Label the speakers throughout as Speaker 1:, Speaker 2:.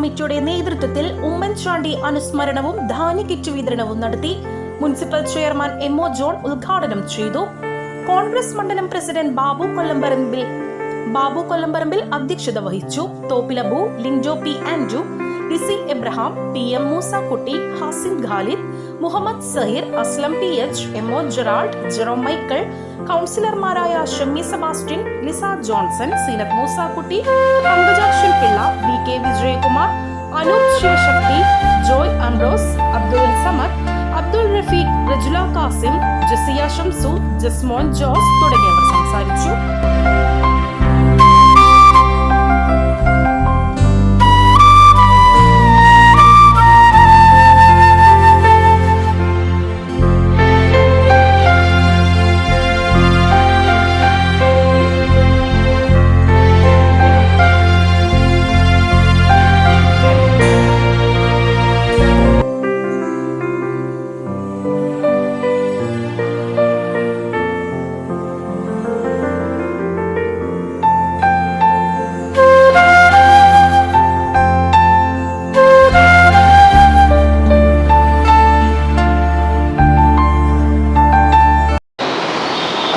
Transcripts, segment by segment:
Speaker 1: കമ്മിറ്റിയുടെ നേതൃത്വത്തിൽ ഉമ്മൻചാണ്ടി അനുസ്മരണവും ധാന്യക്കിറ്റ് വിതരണവും നടത്തി. Municipal chairman എം.ഒ. ജോൺ ഉദ്ഘാടനം ചെയ്തു. കോൺഗ്രസ് മണ്ഡലം പ്രസിഡന്റ് ബാബു കൊല്ലംപറമ്പിൽ അധ്യക്ഷത വഹിച്ചു. തോപ്പിലബു, Lindo P Andrew, Lissy Abraham, PM Moosakutty, Hasin Khalid, Muhammad Saheer, Aslam PH, M.O. Gerald, Jerome Michael, കൗൺസിലർമാരായ ഷമ്മി സെബാസ്റ്റ്യൻ, ലിസ ജോൺസൺ, സീനത്ത് മൂസാക്കുട്ടി, പങ്കജാക്ഷൻ പിള്ള, BK വിജയകുമാർ, അനൂപ് ശിവശക്തി, ജോയ് അംബ്രോസ്, അബ്ദുൽ സമദ്, അബ്ദുൾ റഫീഖ്, റജുല കാസിം, ജസിയ ഷംസു, ജസ്മോൻ ജോസ് തുടങ്ങിയവർ സംസാരിച്ചു.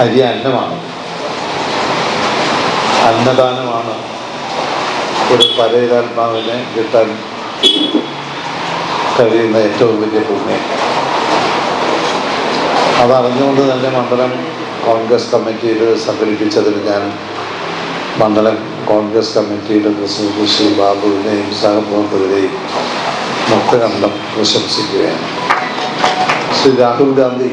Speaker 2: അരി അന്നമാണ്, അന്നദാനമാണ് ഒരു പരേതാത്മാവിനെ കിട്ടാൻ കഴിയുന്ന ഏറ്റവും വലിയ പുണ്യം. അതറിഞ്ഞുകൊണ്ട് തന്നെ മണ്ഡലം കോൺഗ്രസ് കമ്മിറ്റിയിൽ സംഘടിപ്പിച്ചതിൽ ഞാൻ മണ്ഡലം കോൺഗ്രസ് കമ്മിറ്റിയുടെ പ്രസിഡന്റ് ശ്രീ ബാബുവിനെയും സഹപ്രവർത്തകരെയും മുക്തകണ്ഠം പ്രശംസിക്കുകയാണ്. ശ്രീ രാഹുൽ ഗാന്ധി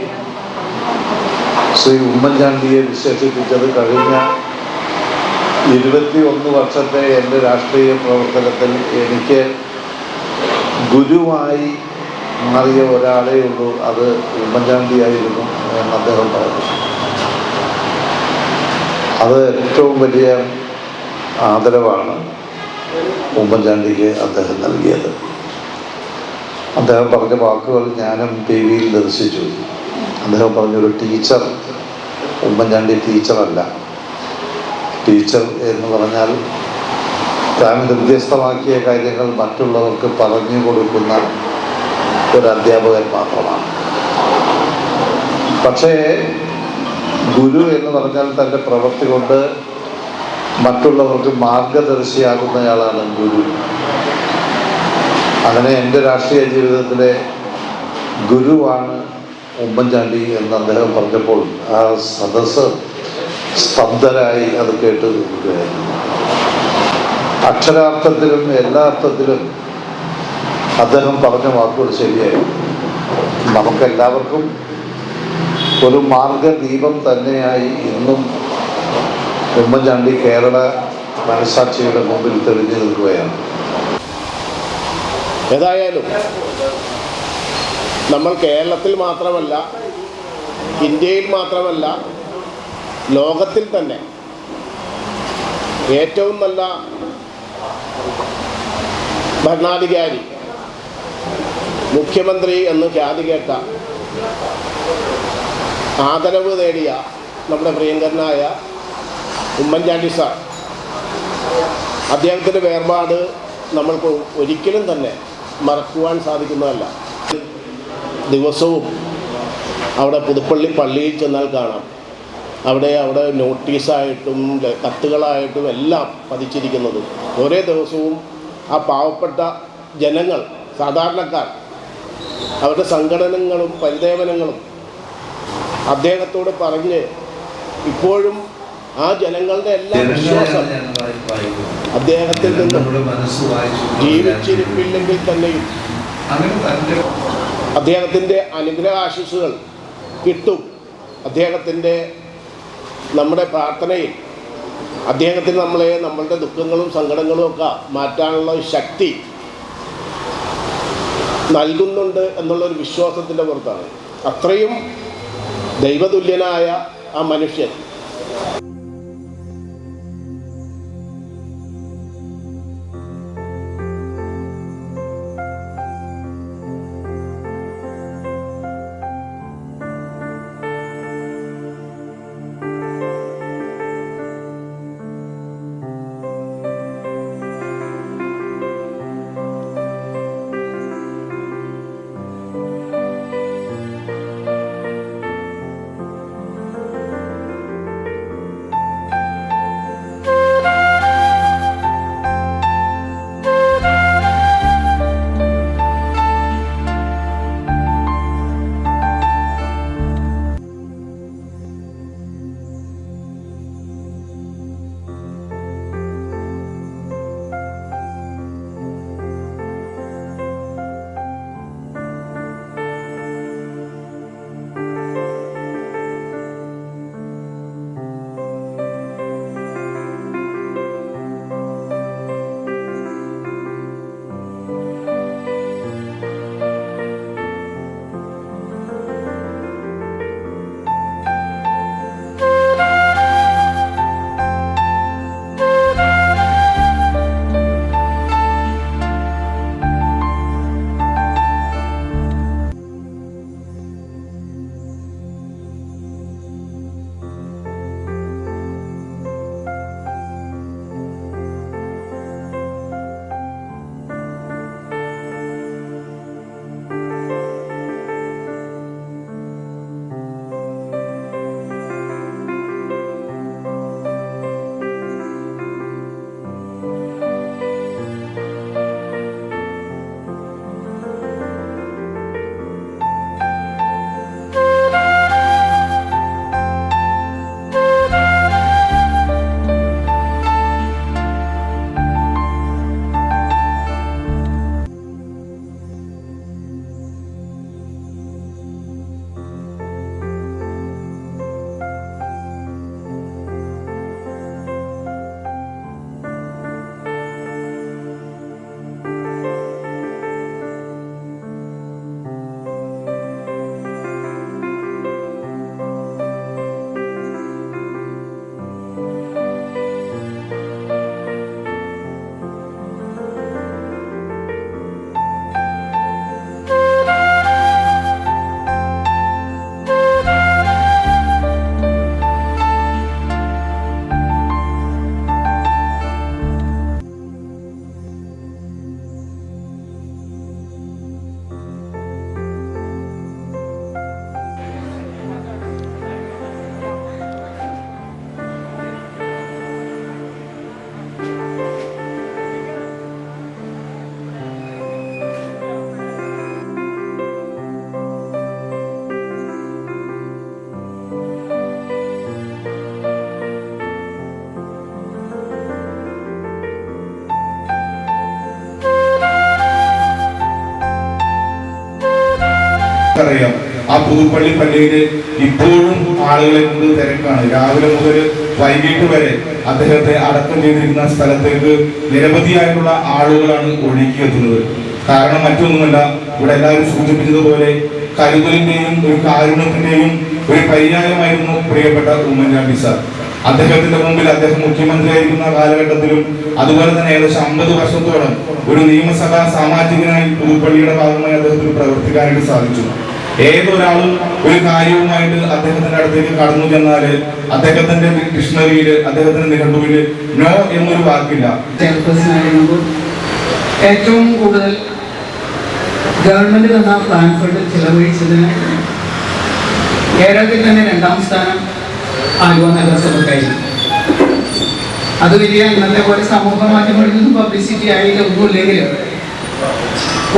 Speaker 2: ശ്രീ ഉമ്മൻചാണ്ടിയെ വിശേഷിപ്പിച്ചത് കഴിഞ്ഞ 21 വർഷത്തെ എൻ്റെ രാഷ്ട്രീയ പ്രവർത്തനത്തിൽ എനിക്ക് ഗുരുവായി മാറിയ ഒരാളേ ഉള്ളൂ, അത് ഉമ്മൻചാണ്ടിയായിരുന്നു എന്ന് അദ്ദേഹം പറഞ്ഞു. അത് ഏറ്റവും വലിയ ആദരവാണ് ഉമ്മൻചാണ്ടിക്ക് അദ്ദേഹം നൽകിയത്. അദ്ദേഹം പറഞ്ഞ വാക്കുകൾ ഞാനും TV യിൽ ദർശിച്ചു. അദ്ദേഹം പറഞ്ഞൊരു ടീച്ചർ, ഉമ്മൻചാണ്ടി ടീച്ചറല്ല. ടീച്ചർ എന്ന് പറഞ്ഞാൽ താൻ വ്യത്യസ്തമാക്കിയ കാര്യങ്ങൾ മറ്റുള്ളവർക്ക് പറഞ്ഞു കൊടുക്കുന്ന ഒരു അധ്യാപകൻ മാത്രമാണ്. പക്ഷേ ഗുരു എന്ന് പറഞ്ഞാൽ തൻ്റെ പ്രവൃത്തി കൊണ്ട് മറ്റുള്ളവർക്ക് മാർഗദർശിയാകുന്നയാളാണ് ഗുരു. അങ്ങനെ എൻ്റെ രാഷ്ട്രീയ ജീവിതത്തിലെ ഗുരുവാണ് ഉമ്മൻചാണ്ടി എന്ന് അദ്ദേഹം പറഞ്ഞപ്പോൾ ആ സദസ്സ് സ്തബ്ധരായി അത് കേട്ട് നിൽക്കുകയായിരുന്നു. അക്ഷരാർത്ഥത്തിലും എല്ലാ അർത്ഥത്തിലും അദ്ദേഹം പറഞ്ഞ വാക്കുകൾ ശരിയായിരുന്നു. നമുക്കെല്ലാവർക്കും ഒരു മാർഗദീപം തന്നെയായി ഇന്നും ഉമ്മൻചാണ്ടി കേരള മനസാക്ഷിയുടെ മുമ്പിൽ തെളിഞ്ഞു നിൽക്കുകയാണ്.
Speaker 3: ഏതായാലും നമ്മൾ കേരളത്തിൽ മാത്രമല്ല, ഇന്ത്യയിൽ മാത്രമല്ല, ലോകത്തിൽ തന്നെ ഏറ്റവും നല്ല ഭരണാധികാരി, മുഖ്യമന്ത്രി എന്ന് ഖ്യാതി കേട്ട, ആദരവ് നേടിയ നമ്മുടെ പ്രിയങ്കരനായ ഉമ്മൻചാണ്ടി സാർ, അദ്ദേഹത്തിൻ്റെ വേർപാട് നമ്മൾക്ക് ഒരിക്കലും തന്നെ മറക്കുവാൻ സാധിക്കുന്നതല്ല. ദിവസവും അവിടെ പുതുപ്പള്ളി പള്ളിയിൽ ചെന്നാൽ കാണാം, അവിടെ നോട്ടീസായിട്ടും കത്തുകളായിട്ടും എല്ലാം പതിച്ചിരിക്കുന്നത്. ഓരോ ദിവസവും ആ പാവപ്പെട്ട ജനങ്ങൾ, സാധാരണക്കാർ, അവരുടെ സംഘടനകളും പരിദേവനങ്ങളും അദ്ദേഹത്തോട് പറഞ്ഞ് ഇപ്പോഴും ആ ജനങ്ങളുടെ എല്ലാ വിശ്വാസം അദ്ദേഹത്തിൽ നിന്നും ജീവിച്ചിരിപ്പില്ലെങ്കിൽ തന്നെയും അദ്ദേഹത്തിൻ്റെ അനുഗ്രഹാശിസുകൾ കിട്ടും. അദ്ദേഹത്തിൻ്റെ നമ്മുടെ പ്രാർത്ഥനയിൽ അദ്ദേഹത്തിന് നമ്മളുടെ ദുഃഖങ്ങളും സങ്കടങ്ങളും ഒക്കെ മാറ്റാനുള്ള ശക്തി നൽകുന്നുണ്ട് എന്നുള്ളൊരു വിശ്വാസത്തിൻ്റെ പുറത്താണ്. അത്രയും ദൈവതുല്യനായ ആ മനുഷ്യൻ
Speaker 4: അറിയാം, ആ പുതുപ്പള്ളി പള്ളിയിൽ ഇപ്പോഴും ആളുകളെ കൊണ്ട് തിരക്കാണ്. രാവിലെ മുതൽ വൈകിട്ട് വരെ അദ്ദേഹത്തെ അടക്കം ചെയ്തിരുന്ന സ്ഥലത്തേക്ക് നിരവധിയായിട്ടുള്ള ആളുകളാണ് ഒഴുകിയെത്തുന്നത്. കാരണം മറ്റൊന്നുമല്ല, ഇവിടെ എല്ലാവരും സൂചിപ്പിച്ചതുപോലെ കരുതലിന്റെയും ഒരു കാരുണ്യത്തിന്റെയും ഒരു പര്യായമായിരുന്നു പ്രിയപ്പെട്ട ഉമ്മൻചാണ്ടി സാർ. അദ്ദേഹത്തിന്റെ മുമ്പിൽ അദ്ദേഹം മുഖ്യമന്ത്രിയായിരിക്കുന്ന കാലഘട്ടത്തിലും അതുപോലെ തന്നെ ഏകദേശം 50 വർഷത്തോളം ഒരു നിയമസഭാ സാമാജികനായി പുതുപ്പള്ളിയുടെ ഭാഗമായി അദ്ദേഹത്തിന് പ്രവർത്തിക്കാനായിട്ട് സാധിച്ചു. ഏതൊരാളും ഒരു കാര്യവുമായിട്ട് അദ്ദേഹത്തിന്റെ അടുത്തേക്ക് കടന്നു ചെന്നാല് അദ്ദേഹത്തിന്റെ ഡിക്ഷണറിയില്, അദ്ദേഹത്തിന്റെ നിഘണ്ടുവില് നോ എന്നൊരു വാക്കില്ല.
Speaker 5: ഏറ്റവും കൂടുതൽ ഗവൺമെന്റ് തന്ന പ്ലാൻ ഫണ്ട് ചെലവഴിച്ചതിന് കേരളത്തിൽ തന്നെ 2ാം സ്ഥാനം ആലുവ നഗരസഭക്കായിരുന്നു. അത് വലിയ ഇന്നത്തെ പോലെ സമൂഹ മാധ്യമങ്ങളിൽ നിന്നും പബ്ലിസിറ്റി ആയില്ല, ഒന്നുമില്ലെങ്കിലും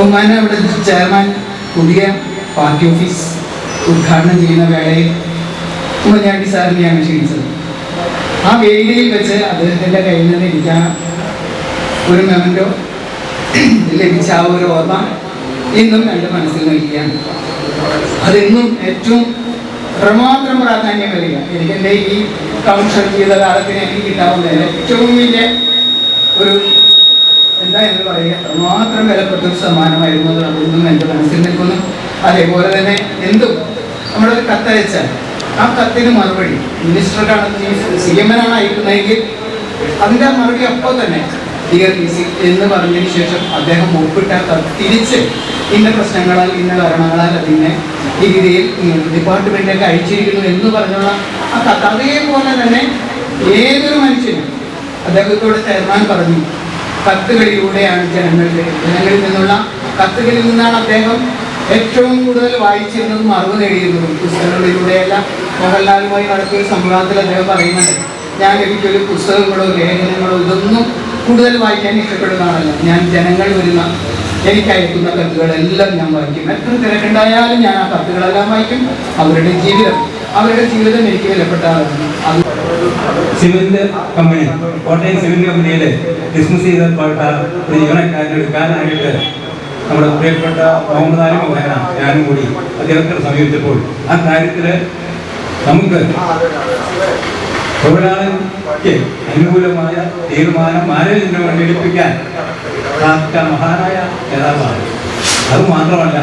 Speaker 5: ഉമ്മാനെ അവിടെ ചെയർമാൻ പുതിയ പാർട്ടി ഓഫീസ് ഉദ്ഘാടനം ചെയ്യുന്ന വേളയിൽ ഉമ്മൻചാണ്ടി സാറിനെയാണ് ക്ഷണിച്ചത്. ആ വേദിയിൽ വെച്ച് അദ്ദേഹത്തിൻ്റെ കയ്യിൽ നിന്ന് ഇരിക്കാൻ ഒരു മെമൻറ്റോ ലഭിച്ച ആ ഒരു ഓർമ്മ ഇന്നും എൻ്റെ മനസ്സിൽ നൽകിയാണ്. അതെന്നും ഏറ്റവും പ്രമാത്രം പ്രാധാന്യം വരിക. എനിക്കെൻ്റെ ഈ കൗൺസിൽ ജീവിതകാലത്തിന് എനിക്ക് കിട്ടാവുന്ന ഏറ്റവും വലിയ ഒരു എന്താ എന്ന് പറയുക, പ്രമാത്രം വിലപ്പെട്ടൊരു സമ്മാനമായിരുന്നു. അതൊന്നും എൻ്റെ മനസ്സിൽ നിൽക്കുന്നു. അതേപോലെ തന്നെ എന്തും നമ്മളൊരു കത്തയച്ചാൽ ആ കത്തിന് മറുപടി മിനിസ്റ്റർക്കാണ്, CM-നാണ് അയക്കുന്നതെങ്കിൽ അതിൻ്റെ മറുപടി അപ്പോൾ തന്നെ ഡിയർ PC എന്ന് പറഞ്ഞതിന് ശേഷം അദ്ദേഹം ഒപ്പിട്ട തിരിച്ച് ഇന്ന പ്രശ്നങ്ങളാൽ ഇന്ന കാരണങ്ങളാൽ അതിനെ ഈ രീതിയിൽ ഡിപ്പാർട്ട്മെൻറ്റിലേക്ക് അയച്ചിരിക്കുന്നു എന്ന് പറഞ്ഞുള്ള ആ കത്ത് അതേപോലെ തന്നെ ഏതൊരു മനുഷ്യനും അദ്ദേഹത്തോട് ചെയർമാൻ പറഞ്ഞു, കത്തുകളിലൂടെയാണ് ജനങ്ങളിൽ നിന്നുള്ള കത്തുകളിൽ നിന്നാണ് അദ്ദേഹം ഏറ്റവും കൂടുതൽ വായിച്ചിരുന്നതും അറിവ് നേടിയിരുന്നതും. പുസ്തകങ്ങളിലൂടെയല്ല. മോഹൻലാലുമായി നടത്തിയ സംവാദത്തിൽ അദ്ദേഹം പറയുന്നുണ്ട്, ഞാൻ എനിക്കൊരു പുസ്തകങ്ങളോ ലേഖനങ്ങളോ ഇതൊന്നും കൂടുതൽ വായിക്കാൻ ഇഷ്ടപ്പെടുന്നതാണല്ലോ, ഞാൻ ജനങ്ങൾ വരുന്ന എനിക്ക് അയക്കുന്ന കത്തുകളെല്ലാം ഞാൻ വായിക്കും. എത്ര തിരക്കുണ്ടായാലും ഞാൻ ആ കത്തുകളെല്ലാം വായിക്കും. അവരുടെ ജീവിതം എനിക്ക് വിലപ്പെട്ടതാണ്.
Speaker 6: സിവിൽ കമ്പനി, കോട്ടയം സിവിൽ കമ്പനിയിൽ ബിസിനസ് ചെയ്തപ്പെട്ട ഒരു ജീവനക്കാരനെ എടുക്കാനായിട്ട് നമ്മുടെ പ്രിയപ്പെട്ട മുഹമ്മദ് അലി മുഖേന ഞാനും കൂടി അദ്ദേഹത്തെ സമീപിച്ചപ്പോൾ ആ കാര്യത്തിൽ നമുക്ക് തൊഴിലാളിക്ക് അനുകൂലമായ തീരുമാനം ആരോഗ്യത്തിന് വേണ്ടി എടുപ്പിക്കാൻ സാധിച്ച മഹാനായ നേതാവാണ്. അതുമാത്രമല്ല,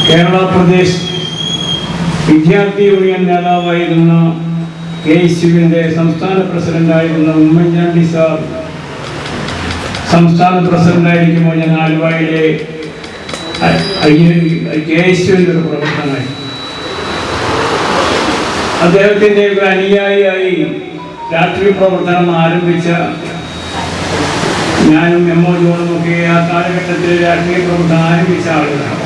Speaker 7: കേരള പ്രദേശ് വിദ്യാർത്ഥി യൂണിയൻ നേതാവായിരുന്ന KSUവിൻ്റെ സംസ്ഥാന പ്രസിഡന്റായിരുന്ന ഉമ്മൻചാണ്ടി സാർ സംസ്ഥാന പ്രസിഡന്റായിരിക്കുമ്പോൾ ഞാൻ ആലുവയിലെ KSUവിൻ്റെ ഒരു പ്രവർത്തനമായി അദ്ദേഹത്തിൻ്റെ ഒരു അനുയായിയായി രാഷ്ട്രീയ പ്രവർത്തനം ആരംഭിച്ച ഞാനും MO ജോണും ഒക്കെ ആ കാലഘട്ടത്തിൽ രാഷ്ട്രീയ പ്രവർത്തനം ആരംഭിച്ച ആളുകളാണ്.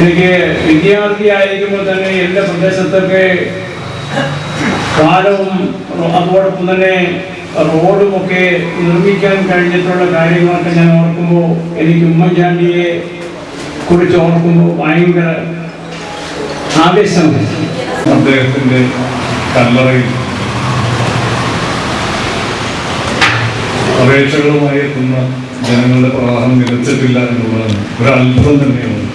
Speaker 7: എനിക്ക് വിദ്യാർത്ഥിയായിരിക്കുമ്പോൾ തന്നെ എൻ്റെ പ്രദേശത്തൊക്കെ പാലവും അതോടൊപ്പം തന്നെ റോഡുമൊക്കെ നിർമ്മിക്കാൻ കഴിഞ്ഞിട്ടുള്ള കാര്യങ്ങളൊക്കെ ഞാൻ ഓർക്കുമ്പോൾ എനിക്ക് ഉമ്മൻചാണ്ടിയെ കുറിച്ച് ഓർക്കുമ്പോൾ ഭയങ്കര ആവേശമുണ്ട്.
Speaker 4: അദ്ദേഹത്തിൻ്റെ കല്ലറയിൽ അപേക്ഷകളുമായി എത്തുന്ന ജനങ്ങളുടെ പ്രവാഹം നിലച്ചിട്ടില്ല എന്നുള്ളതാണ് ഒരു അത്ഭുതം തന്നെയാണ്.